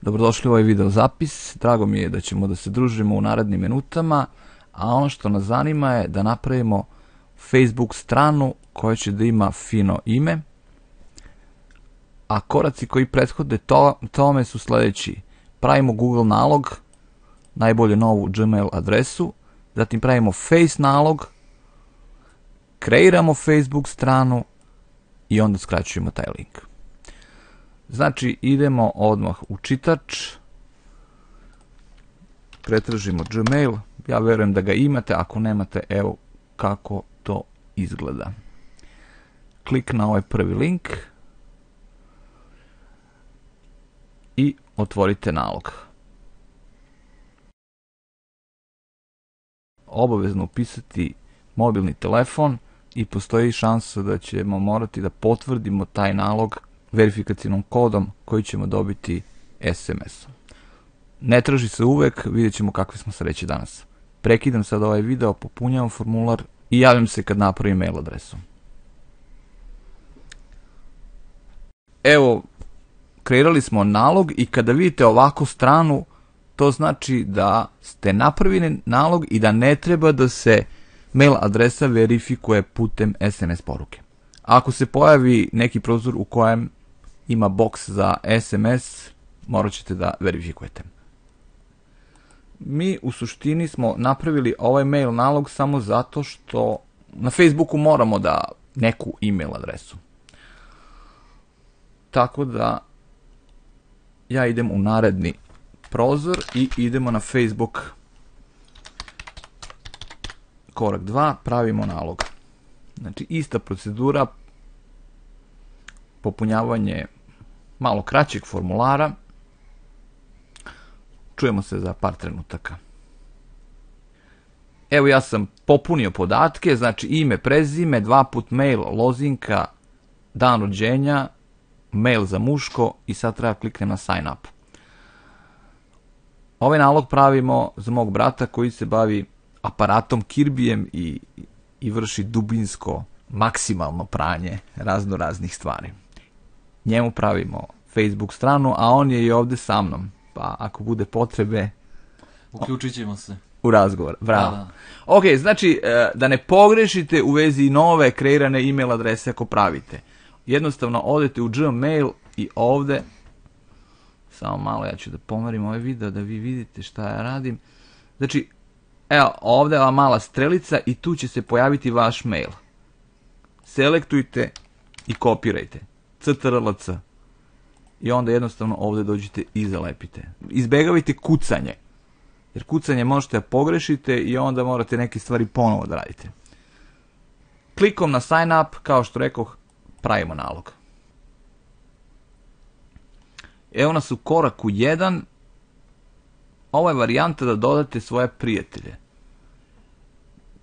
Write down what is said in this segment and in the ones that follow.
Dobrodošli u ovaj video zapis. Drago mi je da ćemo da se družimo u narednim minutama, a ono što nas zanima je da napravimo Facebook stranu koja će da ima fino ime, a koraci koji prethode tome su sledeći. Pravimo Google nalog, najbolje novu Gmail adresu, zatim pravimo Face nalog, kreiramo Facebook stranu i onda skraćujemo taj link. Znači, idemo odmah u čitač, pretražimo Gmail, ja verujem da ga imate, ako nemate, evo kako to izgleda. Klik na ovaj prvi link i otvorite nalog. Obavezno upisati mobilni telefon i postoji šansa da ćemo morati da potvrdimo taj nalog verifikacijnom kodom koji ćemo dobiti SMS-om. Ne traži se uvek, vidjet ćemo kakve smo sreće danas. Prekidam sad ovaj video, popunjavam formular i javljam se kad napravim mail adresu. Evo, kreirali smo nalog i kada vidite ovako stranu, to znači da ste napravili nalog i da ne treba da se mail adresa verifikuje putem SMS poruke. Ako se pojavi neki prozor u kojem ima boks za SMS, morat ćete da verifikujete. Mi u suštini smo napravili ovaj mail nalog samo zato što na Facebooku moramo da neku email adresu. Tako da ja idem u naredni prozor i idemo na Facebook. Korak 2, pravimo nalog. Znači, ista procedura, popunjavanje malo kraćeg formulara. Čujemo se za par trenutaka. Evo, ja sam popunio podatke, znači ime, prezime, 2 put mail, lozinka, dan rođenja, mail za muško i sad treba kliknem na sign up. Ovaj nalog pravimo za mog brata koji se bavi aparatom Kirbyjem i vrši dubinsko, maksimalno pranje razno raznih stvari. Njemu pravimo Facebook stranu, a on je i ovde sa mnom, pa ako bude potrebe, uključit ćemo se u razgovor. Bravo. Da. Ok, znači da ne pogrešite u vezi nove kreirane email adrese ako pravite. Jednostavno odete u Gmail i ovde, samo malo, ja ću da pomerim ovaj video da vi vidite šta ja radim. Znači, evo, ovde je ova mala strelica i tu će se pojaviti vaš mail. Selektujte i kopirajte. CTRL-C. I onda jednostavno ovde dođete i zalepite. Izbegavajte kucanje. Jer kucanje možete da pogrešite i onda morate neke stvari ponovo da radite. Klikom na sign up, kao što rekoh, pravimo nalog. Evo nas u koraku 1. Ovo je varijanta da dodate svoje prijatelje.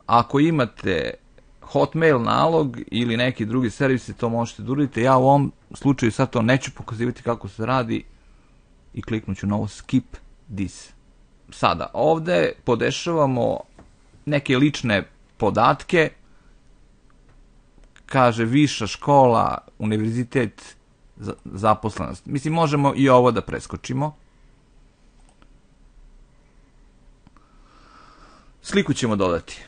Ako imate Hotmail nalog ili neki drugi servise, to možete da uradite. Ja u ovom slučaju sad to neću pokazivati kako se radi i kliknut ću na ovo skip this. Sada, ovde podešavamo neke lične podatke. Kaže viša škola, univerzitet, zaposlenost. Mislim, možemo i ovo da preskočimo. Sliku ćemo dodati.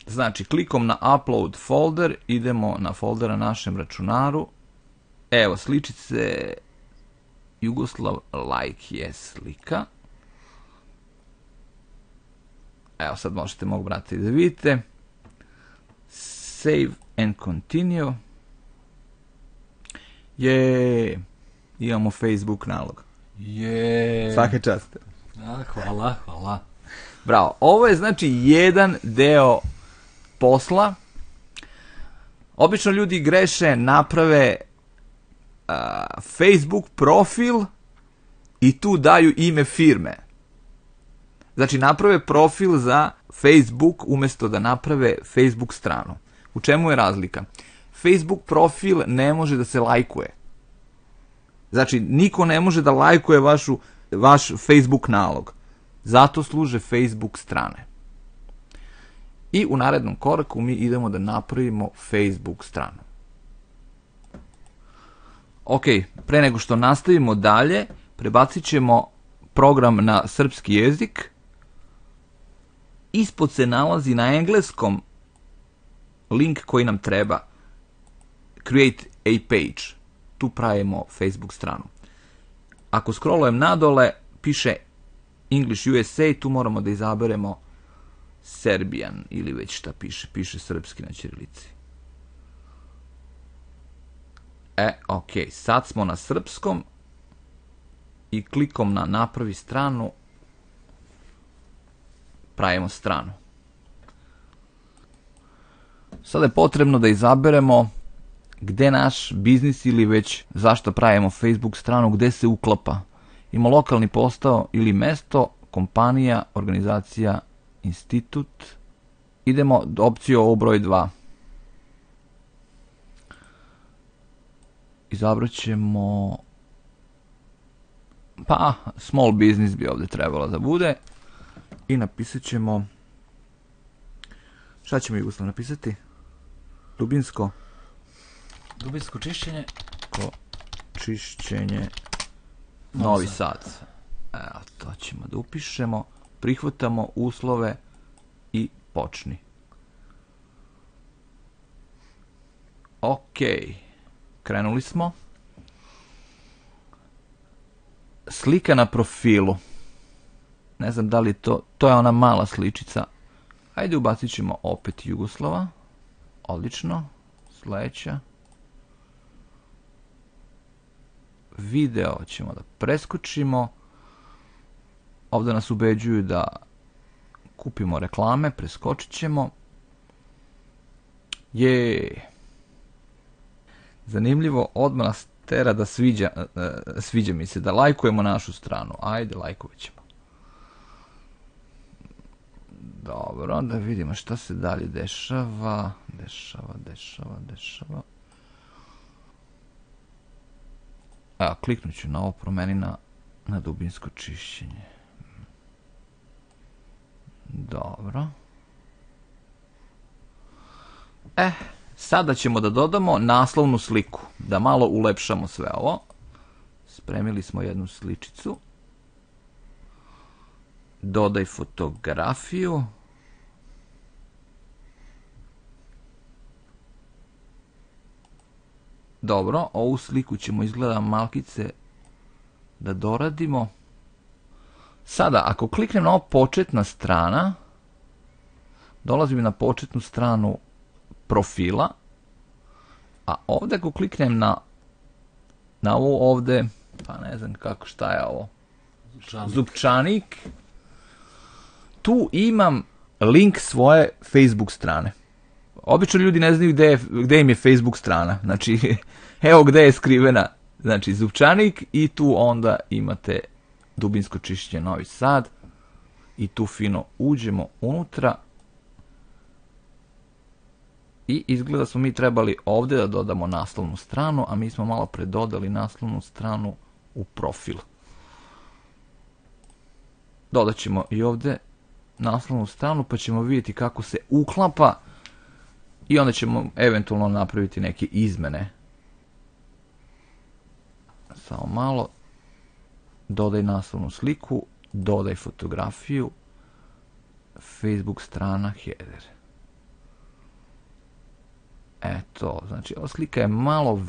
Znači, klikom na upload folder, idemo na folder na našem računaru. Evo, sličice Jugoslav like je slika. Evo, sad možete mog brata i da vidite. Save and continue. Je, imamo Facebook nalog. Je. Svaka čast. Hvala. Bravo. Ovo je znači jedan deo posla. Obično ljudi greše, naprave Facebook profil i tu daju ime firme. Znači, naprave profil za Facebook umjesto da naprave Facebook stranu. U čemu je razlika? Facebook profil ne može da se lajkuje. Znači, niko ne može da lajkuje vaš Facebook nalog. Zato služe Facebook strane. I u narednom koraku mi idemo da napravimo Facebook stranu. Ok, pre nego što nastavimo dalje, prebacit ćemo program na srpski jezik. Ispod se nalazi na engleskom link koji nam treba. Create a page. Tu pravimo Facebook stranu. Ako scrollujem nadole, piše English USA, tu moramo da izaberemo Serbian ili već šta piše. Piše srpski na ćirilici. Ok, sad smo na srpskom i klikom na napravi stranu pravimo stranu. Sada je potrebno da izaberemo gde naš biznis ili već zašto pravimo Facebook stranu, gde se uklapa. Ima lokalni postao ili mesto, kompanija, organizacija, institut. Idemo do opcije ovo broj 2. Izabrat ćemo small business bi ovdje trebalo da bude i napisat ćemo, šta ćemo Jugoslav napisati? Dubinsko čišćenje. Čišćenje Novi Sad. Evo, to ćemo da upišemo, prihvatamo uslove i počni. Ok, krenuli smo. Slika na profilu. Ne znam da li to je ona mala sličica. Ajde ubacit ćemo opet Jugoslava. Odlično. Sljedeća. Video ćemo da preskočimo. Ovdje nas ubeđuju da kupimo reklame, preskočit ćemo. Zanimljivo, odmah nas tera da sviđa mi se, da lajkujemo našu stranu. Ajde, lajkovat ćemo. Dobro, da vidimo šta se dalje dešava. Evo, kliknut ću na ovo, promeni na dubinsko čišćenje. Dobro. Sada ćemo da dodamo naslovnu sliku, da malo ulepšamo sve ovo. Spremili smo jednu sličicu. Dodaj fotografiju. Dobro, ovu sliku ćemo izgleda malkice da doradimo. Sada, ako kliknem na ovo početna strana, dolazim na početnu stranu profila, a ovdje ako kliknem na ovo ovdje, pa ne znam šta je ovo, Zupčanik, tu imam link svoje Facebook strane. Obično ljudi ne znaju gde im je Facebook strana, znači evo gde je skrivena, znači Zupčanik i tu onda imate dubinsko čišćenje Novi Sad i tu fino uđemo unutra. I izgleda smo mi trebali ovdje da dodamo naslovnu stranu, a mi smo malo pre dodali naslovnu stranu u profil. Dodat ćemo i ovdje naslovnu stranu, pa ćemo vidjeti kako se uklapa i onda ćemo eventualno napraviti neke izmene. Samo malo. Dodaj naslovnu sliku, dodaj fotografiju, Facebook strana, header. Eto, znači ova slika je malo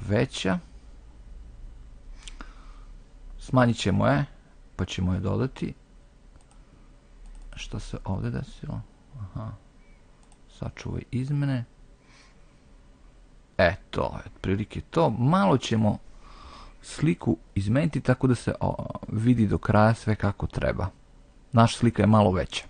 veća. Smanjit ćemo je, pa ćemo je dodati. Što se ovdje desilo? Sačuvaj izmene. Eto, otprilike to. Malo ćemo sliku izmeniti tako da se vidi do kraja sve kako treba. Naša slika je malo veća.